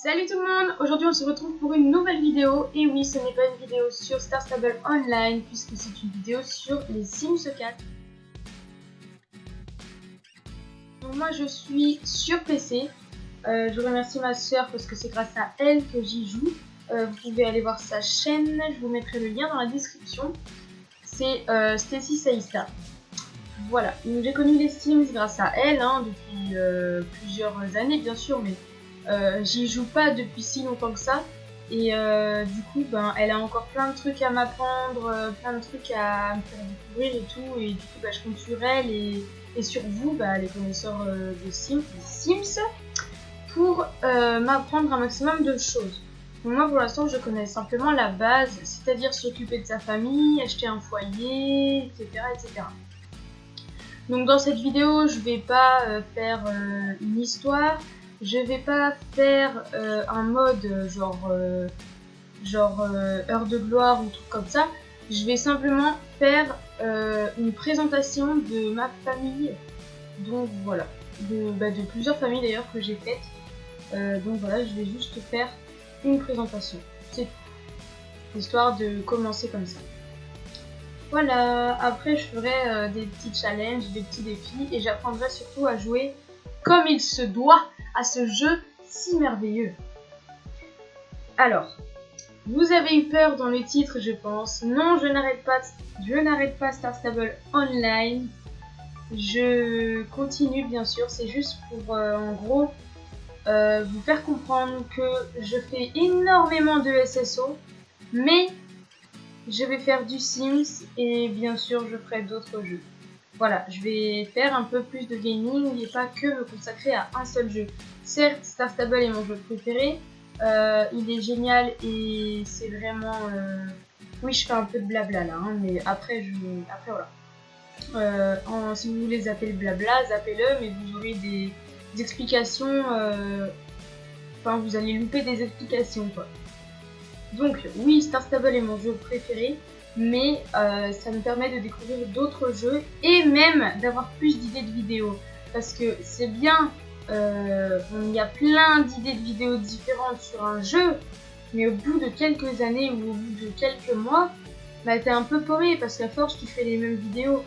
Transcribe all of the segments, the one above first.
Salut tout le monde! Aujourd'hui on se retrouve pour une nouvelle vidéo. Et oui, ce n'est pas une vidéo sur Star Stable Online puisque c'est une vidéo sur les Sims 4. Donc moi je suis sur PC. Je remercie ma soeur parce que c'est grâce à elle que j'y joue. Vous pouvez aller voir sa chaîne, je vous mettrai le lien dans la description. C'est Stacy Saïsta. Voilà, j'ai connu les Sims grâce à elle depuis plusieurs années bien sûr, mais j'y joue pas depuis si longtemps que ça. Et du coup, elle a encore plein de trucs à m'apprendre, plein de trucs à me faire découvrir et tout. Et du coup, je compte sur elle et sur vous, les connaisseurs des Sims, pour m'apprendre un maximum de choses. Donc moi, pour l'instant, je connais simplement la base, c'est-à-dire s'occuper de sa famille, acheter un foyer, etc., etc. Donc dans cette vidéo, je vais pas faire une histoire. Je vais pas faire un mode genre heure de gloire ou truc comme ça. Je vais simplement faire une présentation de ma famille. Donc voilà, de plusieurs familles d'ailleurs que j'ai faites. Donc voilà, je vais juste faire une présentation. C'est tout. Histoire de commencer comme ça. Voilà, après je ferai des petits challenges, des petits défis et j'apprendrai surtout à jouer comme il se doit à ce jeu si merveilleux. Alors, vous avez eu peur dans le titre, je pense. Non, je n'arrête pas Star Stable Online. Je continue, bien sûr. C'est juste pour, en gros, vous faire comprendre que je fais énormément de SSO, mais je vais faire du Sims et bien sûr, je ferai d'autres jeux. Voilà, je vais faire un peu plus de gaming et pas que me consacrer à un seul jeu. Certes, Star Stable est mon jeu préféré, il est génial et c'est vraiment... Oui, je fais un peu de blabla là, mais après voilà. Si vous voulez zapper le blabla, zappez-le, mais vous aurez des explications... Enfin, vous allez louper des explications, quoi. Donc, oui, Star Stable est mon jeu préféré, mais ça me permet de découvrir d'autres jeux et même d'avoir plus d'idées de vidéos. Parce que c'est bien, il y a plein d'idées de vidéos différentes sur un jeu, mais au bout de quelques années ou au bout de quelques mois, t'es un peu paumé parce qu'à force tu fais les mêmes vidéos.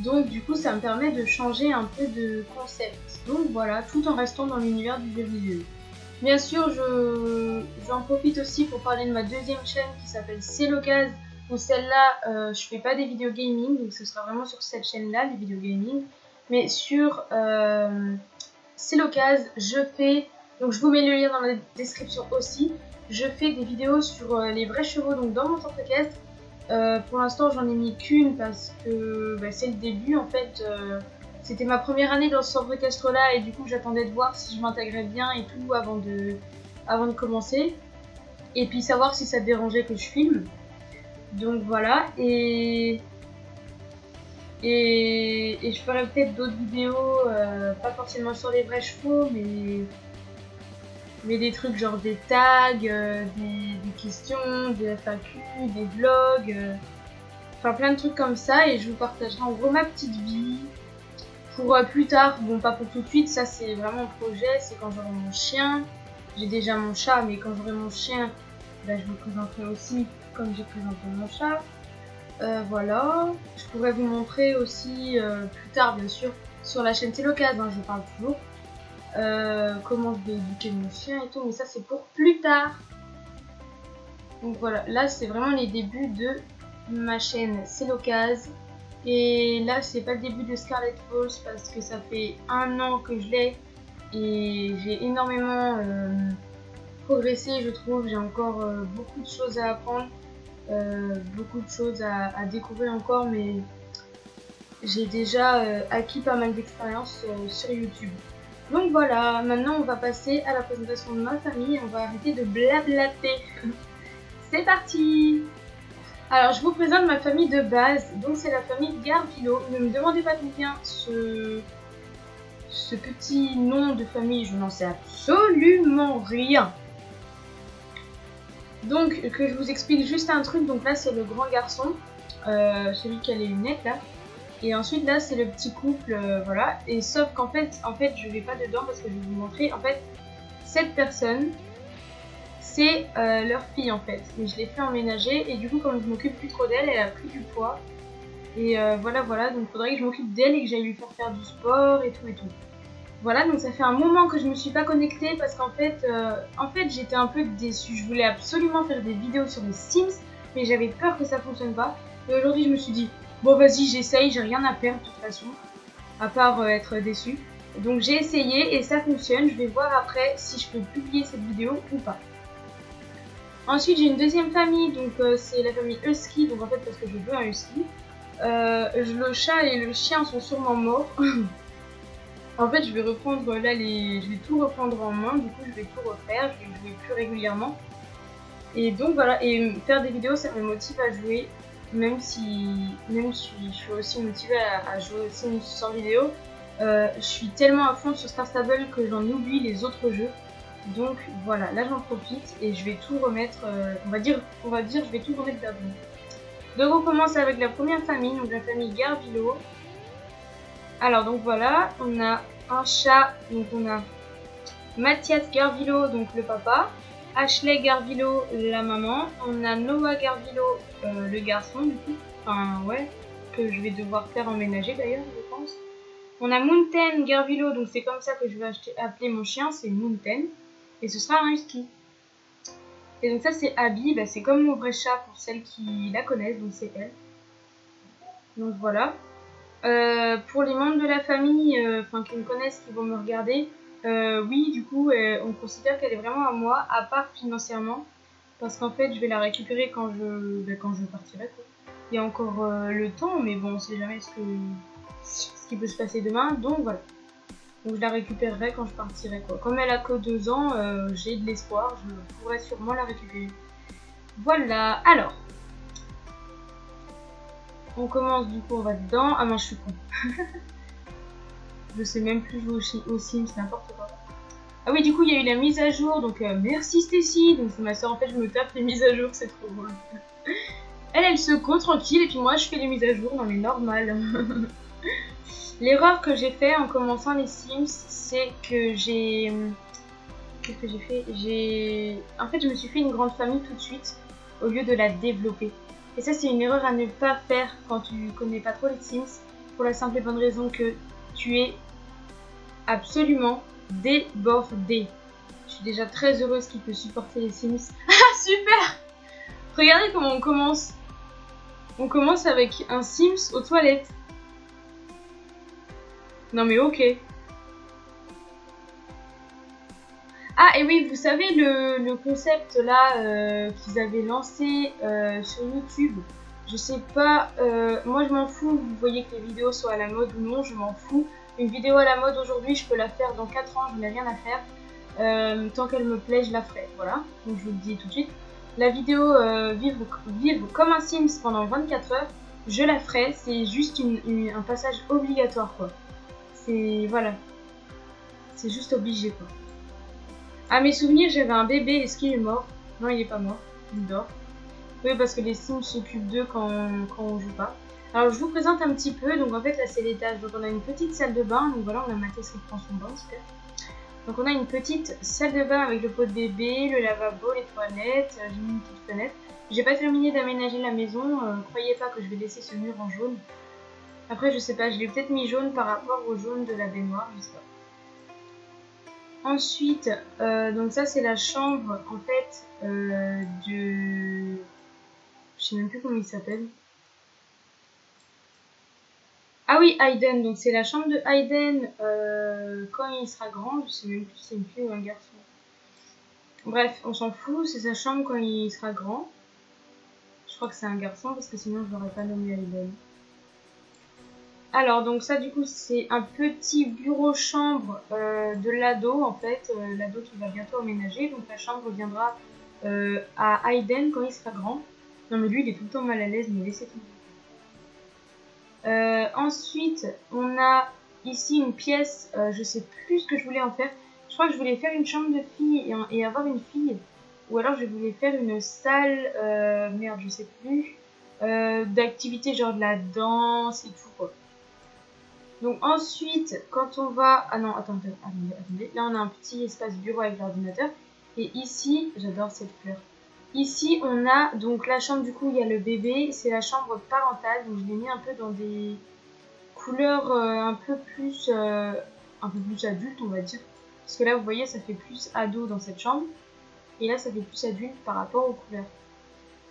Donc du coup ça me permet de changer un peu de concept. Donc voilà, tout en restant dans l'univers du jeu vidéo. Bien sûr, j'en profite aussi pour parler de ma deuxième chaîne qui s'appelle C'est l'occasion, où celle-là, je fais pas des vidéos gaming, donc ce sera vraiment sur cette chaîne-là, les vidéos gaming. Mais sur C'est l'occasion, donc je vous mets le lien dans la description aussi, je fais des vidéos sur les vrais chevaux, donc dans mon centre équestre. Pour l'instant, j'en ai mis qu'une parce que c'est le début en fait. C'était ma première année dans ce centre équestre là et du coup j'attendais de voir si je m'intégrais bien et tout avant de commencer. Et puis savoir si ça te dérangeait que je filme. Donc voilà, et je ferai peut-être d'autres vidéos, pas forcément sur les vrais chevaux, mais des trucs genre des tags, des questions, des FAQ, des vlogs, enfin plein de trucs comme ça et je vous partagerai en gros ma petite vie. Pour plus tard, bon pas pour tout de suite, ça c'est vraiment un projet, c'est quand j'aurai mon chien. J'ai déjà mon chat, mais quand j'aurai mon chien, je vous présenterai aussi comme j'ai présenté mon chat. Voilà, je pourrais vous montrer aussi plus tard bien sûr, sur la chaîne C'est l'occasion, je parle toujours, comment je vais éduquer mon chien et tout, mais ça c'est pour plus tard. Donc voilà, là c'est vraiment les débuts de ma chaîne C'est l'occasion. Et là, c'est pas le début de Scarlet Falls parce que ça fait 1 an que je l'ai et j'ai énormément progressé, je trouve. J'ai encore beaucoup de choses à apprendre, beaucoup de choses à découvrir encore, mais j'ai déjà acquis pas mal d'expérience sur YouTube. Donc voilà, maintenant on va passer à la présentation de ma famille et on va arrêter de blablater. C'est parti! Alors, je vous présente ma famille de base, donc c'est la famille Garvilo. Ne me demandez pas d'où vient ce petit nom de famille, je n'en sais absolument rien. Donc, que je vous explique juste un truc, donc là c'est le grand garçon, celui qui a les lunettes là. Et ensuite là c'est le petit couple, voilà. Et sauf qu'en fait je vais pas dedans parce que je vais vous montrer, en fait cette personne, c'est leur fille en fait. Et je l'ai fait emménager et du coup comme je m'occupe plus trop d'elle, elle a pris du poids. Et voilà, donc il faudrait que je m'occupe d'elle et que j'aille lui faire du sport et tout et tout. Voilà, donc ça fait un moment que je me suis pas connectée parce qu'en fait, j'étais un peu déçue. Je voulais absolument faire des vidéos sur les Sims, mais j'avais peur que ça fonctionne pas. Et aujourd'hui, je me suis dit, bon vas-y, j'essaye, j'ai rien à perdre de toute façon, à part être déçue. Donc j'ai essayé et ça fonctionne. Je vais voir après si je peux publier cette vidéo ou pas. Ensuite, j'ai une deuxième famille, donc c'est la famille Husky, donc en fait parce que je veux un Husky. Le chat et le chien sont sûrement morts. En fait, je vais reprendre là je vais tout reprendre en main. Du coup, je vais tout refaire. Je vais jouer plus régulièrement. Et donc voilà. Et faire des vidéos, ça me motive à jouer, même si je suis aussi motivée à jouer aussi sans vidéo. Je suis tellement à fond sur Star Stable que j'en oublie les autres jeux. Donc voilà, là j'en profite et je vais tout remettre. On va dire, je vais tout remettre d'avant. Donc on commence avec la première famille, donc la famille Garvillo. Alors donc voilà, on a un chat, donc on a Mathias Garvillo, donc le papa, Ashley Garvillo, la maman, on a Noah Garvillo, le garçon du coup, enfin ouais, que je vais devoir faire emménager d'ailleurs je pense. On a Mountain Garvillo, donc c'est comme ça que je vais appeler mon chien, c'est Mountain, et ce sera un husky. Et donc ça c'est Abby, bah, c'est comme mon vrai chat pour celles qui la connaissent, donc c'est elle. Donc voilà. Pour les membres de la famille, qui me connaissent, qui vont me regarder, oui du coup on considère qu'elle est vraiment à moi, à part financièrement, parce qu'en fait je vais la récupérer quand je partirai quoi. Il y a encore le temps, mais bon on sait jamais ce qui peut se passer demain, donc voilà. Donc je la récupérerai quand je partirai quoi. Comme elle a que 2 ans, j'ai de l'espoir, je pourrais sûrement la récupérer. Voilà, alors. On commence du coup, on va dedans. Ah moi je suis con. Je sais même plus jouer aux Sims, n'importe quoi. Ah oui, du coup il y a eu la mise à jour, donc merci Stacy. Donc c'est ma soeur, en fait je me tape les mises à jour, c'est trop drôle. Elle se court tranquille et puis moi je fais les mises à jour, non mais normal. L'erreur que j'ai fait en commençant les Sims, c'est que j'ai... Qu'est-ce que j'ai fait? En fait je me suis fait une grande famille tout de suite, au lieu de la développer. Et ça c'est une erreur à ne pas faire quand tu connais pas trop les Sims, pour la simple et bonne raison que tu es absolument débordé. Je suis déjà très heureuse qu'il peut supporter les Sims. Ah super! Regardez comment on commence. On commence avec un Sims aux toilettes. Non mais ok. Ah et oui, vous savez le concept là qu'ils avaient lancé sur YouTube. Je sais pas, moi je m'en fous, vous voyez que les vidéos soient à la mode ou non, je m'en fous. Une vidéo à la mode aujourd'hui, je peux la faire dans 4 ans, je n'ai rien à faire. Tant qu'elle me plaît, je la ferai, voilà. Donc je vous le dis tout de suite. La vidéo vivre comme un Sims pendant 24 heures, je la ferai, c'est juste un passage obligatoire quoi. C'est, voilà. C'est juste obligé quoi. À mes souvenirs, j'avais un bébé, est-ce qu'il est mort? Non, il est pas mort, il dort. Oui, parce que les Sims s'occupent d'eux quand on joue pas. Alors, je vous présente un petit peu. Donc, en fait, là, c'est l'étage. Donc, on a une petite salle de bain. Donc, voilà, on a Mathis qui prend son bain, super. Donc, on a une petite salle de bain avec le pot de bébé, le lavabo, les toilettes. J'ai mis une petite fenêtre. J'ai pas terminé d'aménager la maison. Croyez pas que je vais laisser ce mur en jaune. Après, je sais pas, je l'ai peut-être mis jaune par rapport au jaune de la baignoire, je sais pas. Ensuite, donc ça, c'est la chambre, en fait, de... Je sais même plus comment il s'appelle. Ah oui, Hayden. Donc c'est la chambre de Hayden quand il sera grand. Je sais même plus si c'est une fille ou un garçon. Bref, on s'en fout. C'est sa chambre quand il sera grand. Je crois que c'est un garçon parce que sinon je l'aurais pas nommé Hayden. Alors donc ça du coup c'est un petit bureau chambre de l'ado en fait. L'ado qui va bientôt emménager. Donc la chambre reviendra à Hayden quand il sera grand. Non mais lui il est tout le temps mal à l'aise, mais laissez tomber. Ensuite, on a ici une pièce, je sais plus ce que je voulais en faire. Je crois que je voulais faire une chambre de fille et avoir une fille. Ou alors je voulais faire une salle, merde, je sais plus, d'activités genre de la danse et tout quoi. Donc ensuite, quand on va... Ah non, attendez. Là, on a un petit espace bureau avec l'ordinateur. Et ici, j'adore cette fleur. Ici, on a donc la chambre, du coup, il y a le bébé. C'est la chambre parentale. Donc je l'ai mis un peu dans des couleurs un peu plus adultes, on va dire. Parce que là, vous voyez, ça fait plus ado dans cette chambre. Et là, ça fait plus adulte par rapport aux couleurs.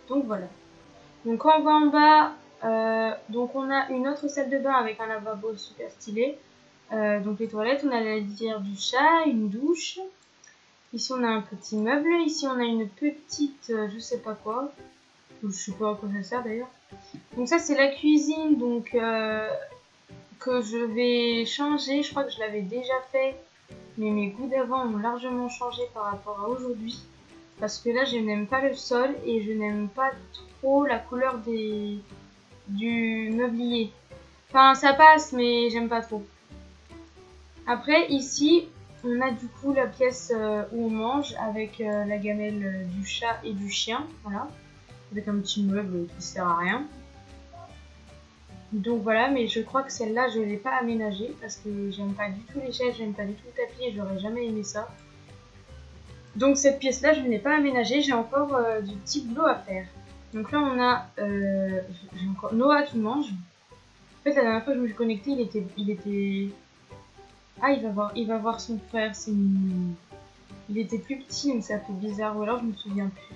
Donc voilà. Donc quand on va en bas, donc on a une autre salle de bain avec un lavabo super stylé. Donc les toilettes, on a la litière du chat, une douche. Ici on a un petit meuble. Ici on a une petite, je sais pas quoi. Je sais pas à quoi ça sert d'ailleurs. Donc ça c'est la cuisine, donc que je vais changer. Je crois que je l'avais déjà fait, mais mes goûts d'avant ont largement changé par rapport à aujourd'hui. Parce que là je n'aime pas le sol et je n'aime pas trop la couleur du meublier. Enfin ça passe mais j'aime pas trop. Après ici on a du coup la pièce où on mange avec la gamelle du chat et du chien. Voilà. Avec un petit meuble qui sert à rien. Donc voilà, mais je crois que celle-là je ne l'ai pas aménagée parce que j'aime pas du tout les chaises, j'aime pas du tout le tapis et j'aurais jamais aimé ça. Donc cette pièce-là, je ne l'ai pas aménagée, j'ai encore du petit boulot à faire. Donc là, on a j'ai encore Noah qui mange. En fait, la dernière fois que je me suis connectée, il était... Ah, il va voir son frère, c'est mignon. Il était plus petit, donc ça fait bizarre, ou alors je me souviens plus.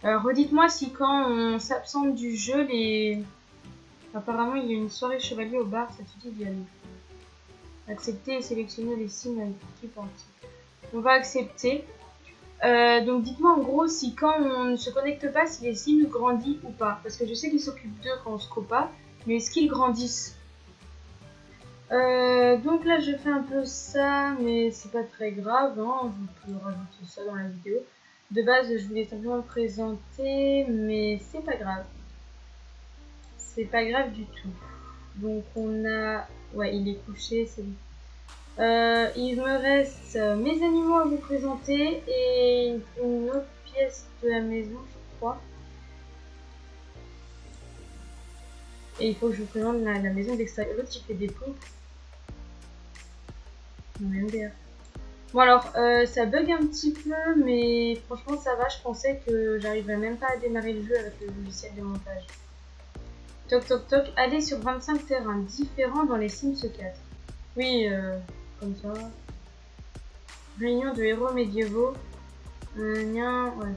Redites-moi si quand on s'absente du jeu, apparemment, il y a une soirée chevalier au bar, ça te dit d'y aller. Accepter et sélectionner les signes avec qui partie. On va accepter. Donc dites-moi en gros si quand on ne se connecte pas, si les sims grandissent ou pas. Parce que je sais qu'ils s'occupent d'eux quand on se copa, mais est-ce qu'ils grandissent? Donc là je fais un peu ça, mais c'est pas très grave, hein. Je peux rajouter ça dans la vidéo. De base je voulais simplement le présenter, mais c'est pas grave. C'est pas grave du tout. Donc on a... Ouais, il est couché, c'est bon. Il me reste mes animaux à vous présenter et une autre pièce de la maison, je crois. Et il faut que je vous présente la maison d'extérieur. L'autre, il fait des pompes. MDR. Bon alors, ça bug un petit peu, mais franchement ça va. Je pensais que j'arriverais même pas à démarrer le jeu avec le logiciel de montage. Toc toc toc, allez sur 25 terrains différents dans les Sims 4. Oui, comme ça. Réunion de héros médiévaux. Ouais.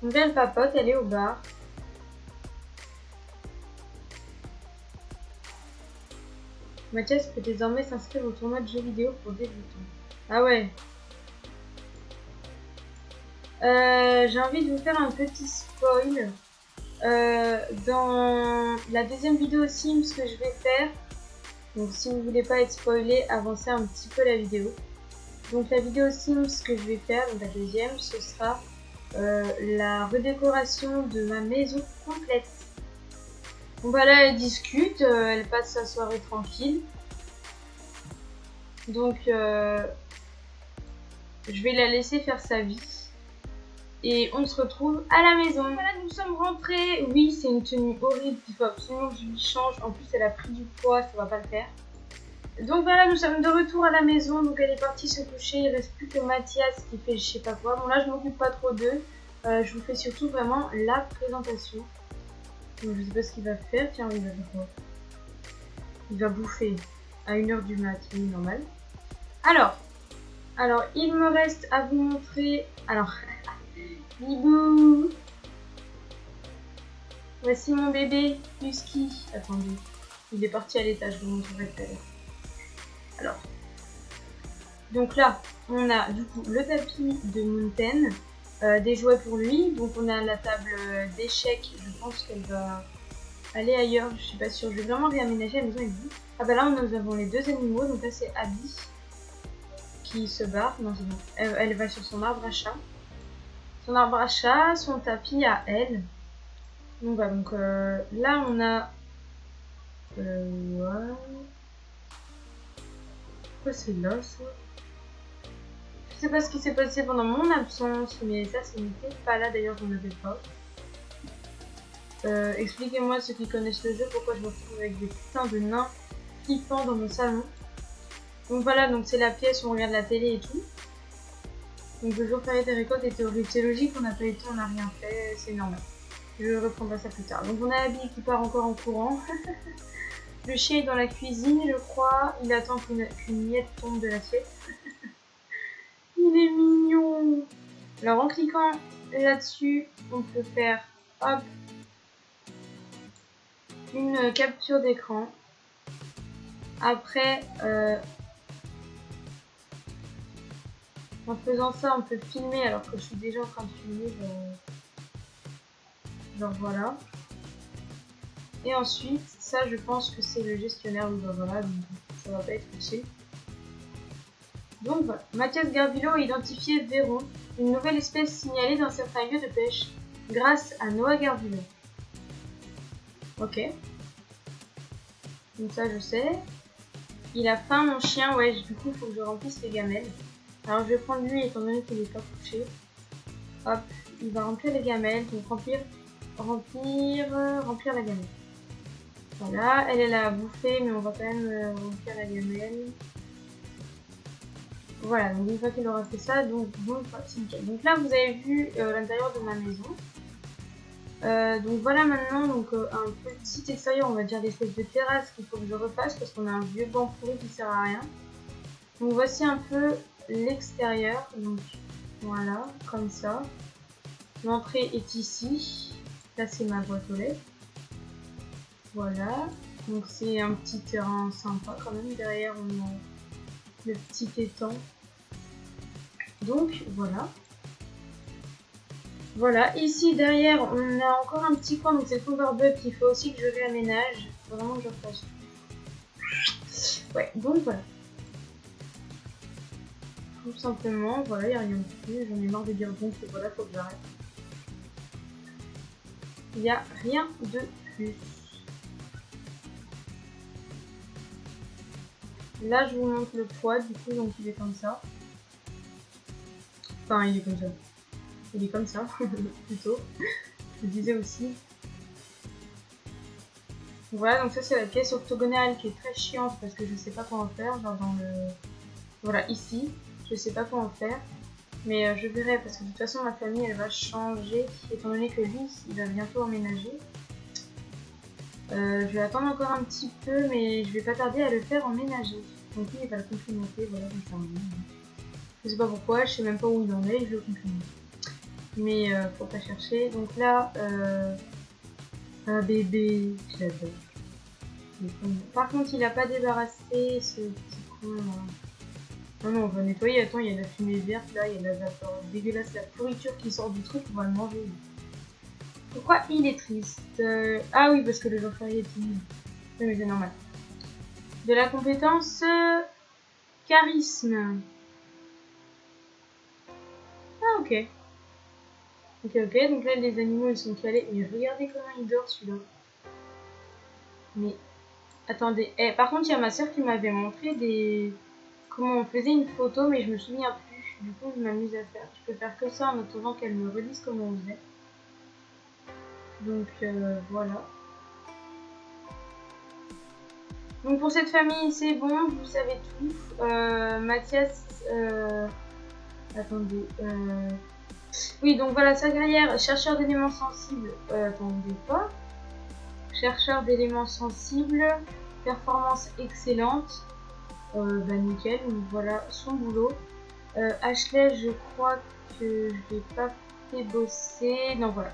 Donc elle papote, elle est au bar. Mathias peut désormais s'inscrire au tournoi de jeux vidéo pour débutants. Ah ouais. J'ai envie de vous faire un petit spoil. Dans la deuxième vidéo Sims que je vais faire, donc si vous voulez pas être spoilé, avancez un petit peu la vidéo. Donc la vidéo Sims que je vais faire, donc la deuxième, ce sera la redécoration de ma maison complète. Donc voilà, elle discute, elle passe sa soirée tranquille. Donc je vais la laisser faire sa vie. Et on se retrouve à la maison. Voilà, nous sommes rentrés. Oui, c'est une tenue horrible, il faut absolument que je lui change. En plus, elle a pris du poids, ça va pas le faire. Donc voilà, nous sommes de retour à la maison. Donc elle est partie se coucher. Il reste plus que Mathias qui fait je sais pas quoi. Bon là, je m'occupe pas trop d'eux. Je vous fais surtout vraiment la présentation. Donc je sais pas ce qu'il va faire. Tiens, il va faire quoi? Il va bouffer à 1h du mat, c'est normal. Alors, il me reste à vous montrer... Alors... Bibou! Voici mon bébé, Husky. Attendez, il est parti à l'étage, je vous montrerai tout à l'heure. Alors, donc là, on a du coup le tapis de Mountain, des jouets pour lui. Donc on a la table d'échecs, je pense qu'elle va aller ailleurs, je suis pas sûre. Je vais vraiment réaménager la maison avec vous. Ah bah là, nous avons les deux animaux, donc là c'est Abby qui se barre. Non, c'est bon. Elle va sur son arbre à chat. Son arbre à chat, son tapis à elle. Donc voilà, donc là on a... ouais. Pourquoi c'est là ça? Je sais pas ce qui s'est passé pendant mon absence, mais ça n'était pas là, d'ailleurs j'en avais pas. Expliquez-moi ceux qui connaissent le jeu, pourquoi je me retrouve avec des putains de nains flippants dans mon salon. Donc voilà, donc c'est la pièce où on regarde la télé et tout. Donc le jour férié des récoltes était horrible. C'est logique, on n'a pas eu le temps, on n'a rien fait, c'est normal. Je reprendrai ça plus tard. Donc on a Abby qui part encore en courant. Le chien est dans la cuisine, je crois. Il attend qu'une miette tombe de l'assiette. Il est mignon. Alors en cliquant là-dessus, on peut faire hop une capture d'écran. Après, en faisant ça, on peut filmer alors que je suis déjà en train de filmer. Genre voilà. Et ensuite, ça je pense que c'est le gestionnaire, voilà, donc ça va pas être utile. Donc voilà, Mathias Garvillo a identifié Véron, une nouvelle espèce signalée dans certains lieux de pêche, grâce à Noah Garvillo. Ok. Donc ça je sais. Il a faim mon chien, ouais, du coup il faut que je remplisse les gamelles. Alors je vais prendre lui étant donné qu'il n'est pas couché. Hop, il va remplir les gamelles, donc remplir la gamelle. Voilà, elle a à bouffer, mais on va quand même remplir la gamelle. Voilà, donc une fois qu'il aura fait ça, donc c'est nickel. Donc là, vous avez vu l'intérieur de ma maison. Donc voilà maintenant un petit extérieur, on va dire l'espèce de terrasse qu'il faut que je refasse parce qu'on a un vieux banc pourri qui sert à rien. Donc voici un peu l'extérieur. Donc voilà, comme ça. L'entrée est ici. Là c'est ma boîte aux lettres. Voilà, donc c'est un petit terrain sympa quand même. Derrière on a le petit étang. Donc voilà. Voilà, ici derrière on a encore un petit coin, donc c'est le coverbug qu'il faut aussi que je réaménage. Faut vraiment que je refasse. Ouais, donc voilà. Tout simplement, voilà, il n'y a rien de plus. J'en ai marre de dire donc, et voilà, faut que j'arrête. Il n'y a rien de plus. Là, je vous montre le poids, du coup, donc il est comme ça. Enfin, il est comme ça. Il est comme ça, plutôt. Je le disais aussi. Voilà, donc ça c'est la pièce octogonale qui est très chiante parce que je sais pas quoi en faire. Genre dans le... Voilà, ici. Je sais pas quoi en faire. Mais je verrai parce que de toute façon ma famille elle va changer. Étant donné que lui, il va bientôt emménager. Je vais attendre encore un petit peu, mais je vais pas tarder à le faire emménager. Donc lui, il va le complimenter, voilà, comme ça. Je sais pas pourquoi, je sais même pas où il en est, je le complimente. Mais faut pas chercher. Donc là, un bébé, j'adore. Par contre, il a pas débarrassé ce petit con là. Non, non, on va nettoyer. Attends, il y a de la fumée verte là, il y a de la vapeur dégueulasse, la pourriture qui sort du truc, on va le manger. Pourquoi il est triste? Ah oui, parce que le jour férié est timide. Oui, mais c'est normal. De la compétence charisme. Ah, ok. Ok, donc là les animaux ils sont calés. Et regardez comment il dort celui-là. Mais attendez. Par contre, il y a ma soeur qui m'avait montré comment on faisait une photo, mais je me souviens plus. Du coup, je m'amuse à faire. Je peux faire que ça en attendant qu'elle me redise comment on faisait. Donc voilà. Donc pour cette famille, c'est bon, vous savez tout. Mathias, attendez. Oui, donc voilà, sa carrière, chercheur d'éléments sensibles. Attendez pas. Chercheur d'éléments sensibles, performance excellente. Bah nickel, donc voilà son boulot. Ashley, je crois que je l'ai pas fait bosser. Non, voilà.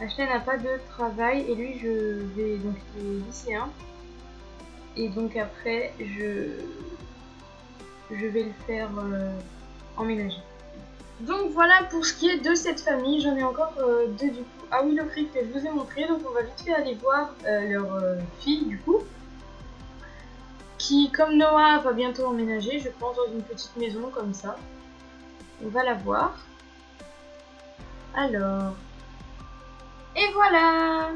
Ashley n'a pas de travail et lui, je vais donc il est lycéen. Et donc après, je vais le faire emménager. Donc voilà pour ce qui est de cette famille. J'en ai encore deux du coup. Ah oui, le Creek que je vous ai montré. Donc on va vite fait aller voir leur fille du coup. Qui, comme Noah, va bientôt emménager, je pense, dans une petite maison comme ça. On va la voir. Alors. Et voilà!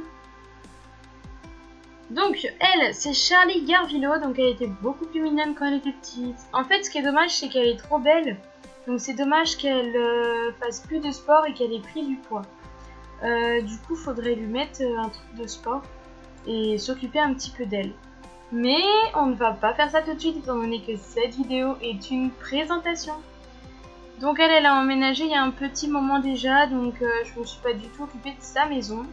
Donc, elle, c'est Charlie Garvillo, donc elle était beaucoup plus mignonne quand elle était petite. En fait, ce qui est dommage, c'est qu'elle est trop belle. Donc c'est dommage qu'elle fasse plus de sport et qu'elle ait pris du poids. Du coup, faudrait lui mettre un truc de sport et s'occuper un petit peu d'elle. Mais on ne va pas faire ça tout de suite étant donné que cette vidéo est une présentation. Donc elle a emménagé il y a un petit moment déjà, donc je me suis pas du tout occupée de sa maison.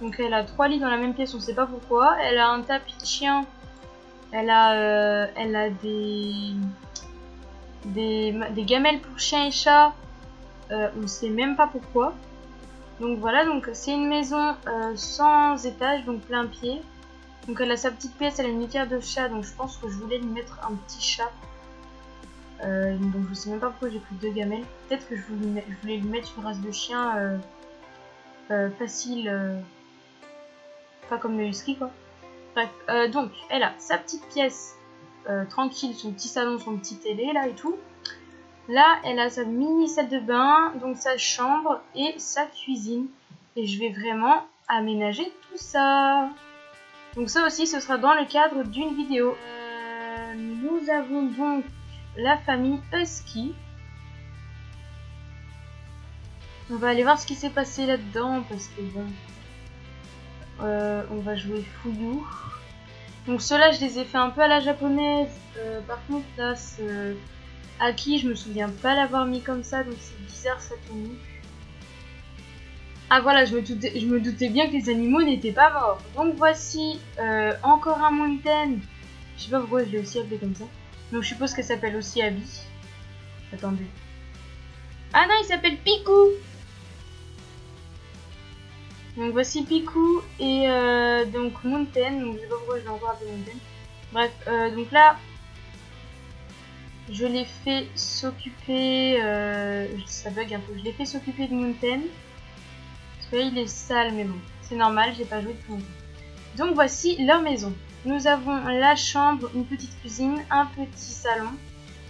Donc elle a 3 lits dans la même pièce, on sait pas pourquoi. Elle a un tapis de chien. Elle a des gamelles pour chien et chat. On sait même pas pourquoi. Donc voilà, donc c'est une maison sans étage, donc plein pied. Donc elle a sa petite pièce, elle a une litière de chat, donc je pense que je voulais lui mettre un petit chat. Donc je sais même pas pourquoi j'ai pris 2 gamelles. Peut-être que je voulais lui mettre une race de chien facile, pas comme le husky quoi. Bref, donc elle a sa petite pièce tranquille, son petit salon, son petit télé là et tout. Là, elle a sa mini salle de bain, donc sa chambre et sa cuisine. Et je vais vraiment aménager tout ça. Donc ça aussi, ce sera dans le cadre d'une vidéo. Nous avons donc la famille Husky. On va aller voir ce qui s'est passé là-dedans parce que bon, on va jouer Fuyou. Donc ceux-là, je les ai fait un peu à la japonaise. Par contre, là, Aki, je me souviens pas l'avoir mis comme ça, donc c'est bizarre sa tenue. Ah voilà, je me doutais bien que les animaux n'étaient pas morts. Donc voici encore un Mountain. Je sais pas pourquoi je l'ai aussi appelé comme ça. Donc je suppose qu'elle s'appelle aussi Abby. Attendez. Ah non, il s'appelle Picou. Donc voici Picou et donc Mountain. Donc je sais pas pourquoi je l'ai encore appelé Mountain. Bref, donc là, je l'ai fait s'occuper. Ça bug un peu. Je l'ai fait s'occuper de Mountain. Parce que là, il est sale, mais bon, c'est normal, j'ai pas joué depuis longtemps. Donc voici leur maison. Nous avons la chambre, une petite cuisine, un petit salon,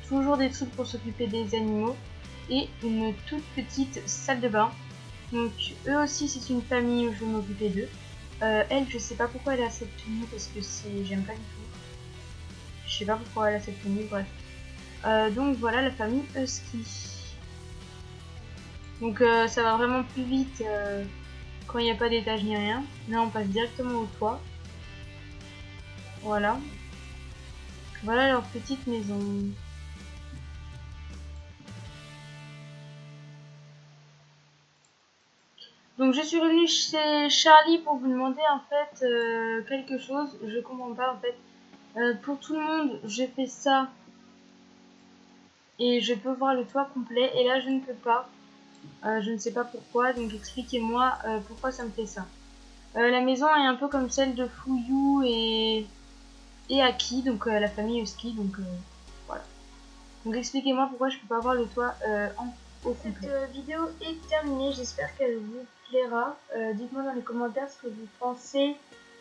toujours des trucs pour s'occuper des animaux et une toute petite salle de bain. Donc eux aussi c'est une famille où je vais m'occuper d'eux. Elle, je sais pas pourquoi elle a cette tenue parce que j'aime pas du tout. Je sais pas pourquoi elle a cette tenue, bref. Donc voilà la famille Husky. Donc ça va vraiment plus vite quand il n'y a pas d'étage ni rien. Là on passe directement au toit. Voilà. Voilà leur petite maison. Donc je suis revenue chez Charlie pour vous demander en fait quelque chose. Je comprends pas en fait. Pour tout le monde, je fais ça. Et je peux voir le toit complet. Et là je ne peux pas. Je ne sais pas pourquoi. Donc expliquez-moi pourquoi ça me fait ça. La maison est un peu comme celle de Fuyou et Aki, donc la famille Husky. Donc voilà. Donc expliquez-moi pourquoi je peux pas voir le toit au complet. Cette vidéo est terminée, j'espère qu'elle vous plaira. Dites-moi dans les commentaires ce que vous pensez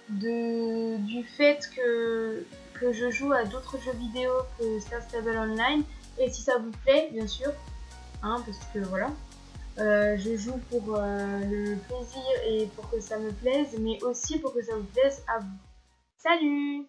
du fait que je joue à d'autres jeux vidéo que Star Stable Online. Et si ça vous plaît, bien sûr, hein, parce que voilà. Je joue pour le plaisir et pour que ça me plaise, mais aussi pour que ça vous plaise à vous. Salut!